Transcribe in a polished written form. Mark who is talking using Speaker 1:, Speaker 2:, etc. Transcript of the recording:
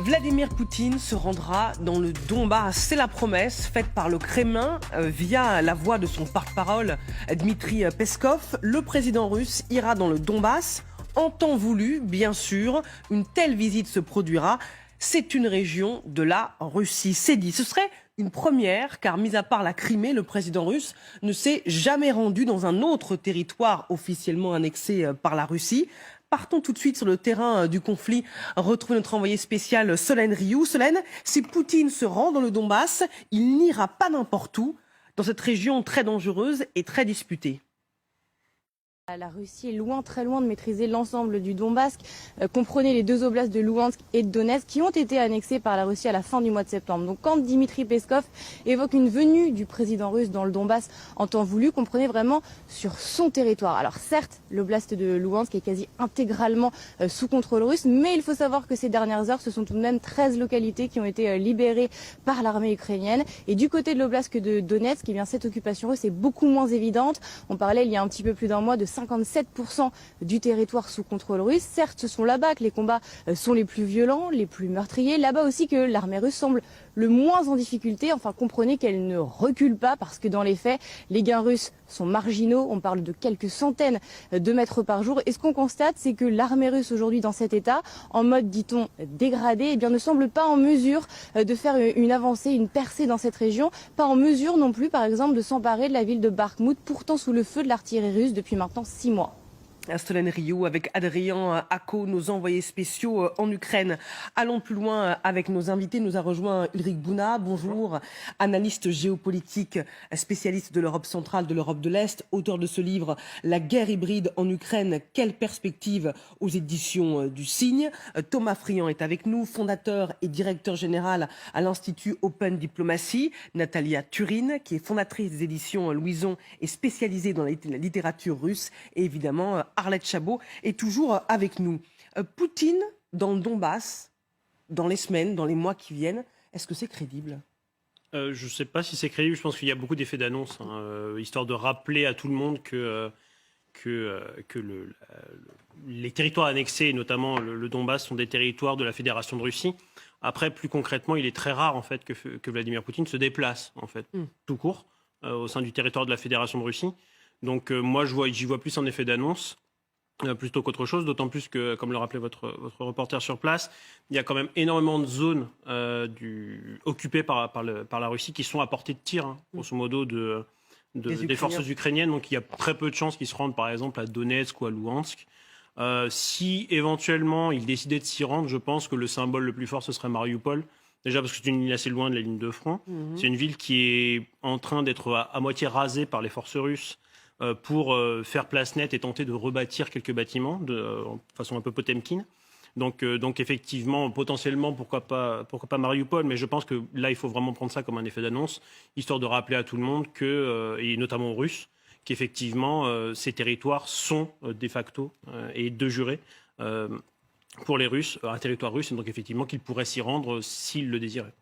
Speaker 1: Vladimir Poutine se rendra dans le Donbass. C'est la promesse faite par le Kremlin via la voix de son porte-parole Dmitri Peskov. Le président russe ira dans le Donbass en temps voulu, bien sûr. Une telle visite se produira. C'est une région de la Russie. C'est dit. Ce serait une première, car mis à part la Crimée, le président russe ne s'est jamais rendu dans un autre territoire officiellement annexé par la Russie. Partons tout de suite sur le terrain du conflit. Retrouver notre envoyé spécial Solène Rioux. Solène, si Poutine se rend dans le Donbass, il n'ira pas n'importe où, dans cette région très dangereuse et très disputée.
Speaker 2: La Russie est loin, très loin de maîtriser l'ensemble du Donbass. Comprenez les deux oblasts de Louhansk et de Donetsk qui ont été annexés par la Russie à la fin du mois de septembre. Donc quand Dmitri Peskov évoque une venue du président russe dans le Donbass en temps voulu, comprenez vraiment sur son territoire. Alors certes, l'oblast de Louhansk est quasi intégralement sous contrôle russe, mais il faut savoir que ces dernières heures, ce sont tout de même 13 localités qui ont été libérées par l'armée ukrainienne. Et du côté de l'oblast de Donetsk, eh bien, cette occupation russe est beaucoup moins évidente. On parlait il y a un petit peu plus d'un mois de 57% du territoire sous contrôle russe. Certes, ce sont là-bas que les combats sont les plus violents, les plus meurtriers. Là-bas aussi que l'armée russe semble le moins en difficulté. Enfin, comprenez qu'elle ne recule pas parce que dans les faits, les gains russes sont marginaux. On parle de quelques centaines de mètres par jour. Et ce qu'on constate, c'est que l'armée russe aujourd'hui dans cet état, en mode, dit-on, dégradé, eh bien, ne semble pas en mesure de faire une avancée, une percée dans cette région. Pas en mesure non plus, par exemple, de s'emparer de la ville de Bakhmout, pourtant sous le feu de l'artillerie russe depuis maintenant 6 mois.
Speaker 1: Solène Rioux avec Adrien Acco, nos envoyés spéciaux en Ukraine. Allons plus loin avec nos invités. Nous a rejoint Ulrich Bouna, bonjour, analyste géopolitique, spécialiste de l'Europe centrale, de l'Europe de l'Est, auteur de ce livre « La guerre hybride en Ukraine, quelle perspective ?» aux éditions du Cygne. Thomas Friand est avec nous, fondateur et directeur général à l'Institut Open Diplomacy. Natalia Turine, qui est fondatrice des éditions Louison et spécialisée dans la littérature russe. Et évidemment, Arlette Chabot est toujours avec nous. Poutine dans le Donbass, dans les semaines, dans les mois qui viennent, est-ce que c'est crédible ?
Speaker 3: Je ne sais pas si c'est crédible. Je pense qu'il y a beaucoup d'effets d'annonce, histoire de rappeler à tout le monde que les territoires annexés, notamment le Donbass, sont des territoires de la Fédération de Russie. Après, plus concrètement, il est très rare en fait, que Vladimir Poutine se déplace en fait, tout court au sein du territoire de la Fédération de Russie. Donc moi, j'y vois plus un effet d'annonce plutôt qu'autre chose, d'autant plus que, comme le rappelait votre reporter sur place, il y a quand même énormément de zones occupées par la Russie qui sont à portée de tir, grosso modo, des forces ukrainiennes. Donc il y a très peu de chances qu'ils se rendent, par exemple, à Donetsk ou à Louhansk. Si éventuellement ils décidaient de s'y rendre, je pense que le symbole le plus fort, ce serait Mariupol. Déjà parce que c'est une ville assez loin de la ligne de front. C'est une ville qui est en train d'être à moitié rasée par les forces russes pour faire place nette et tenter de rebâtir quelques bâtiments de façon un peu Potemkine. Donc effectivement, potentiellement, pourquoi pas Mariupol, mais je pense que là, il faut vraiment prendre ça comme un effet d'annonce, histoire de rappeler à tout le monde, et notamment aux Russes, qu'effectivement, ces territoires sont de facto et de jure pour les Russes, un territoire russe, et donc effectivement qu'ils pourraient s'y rendre s'ils le désiraient.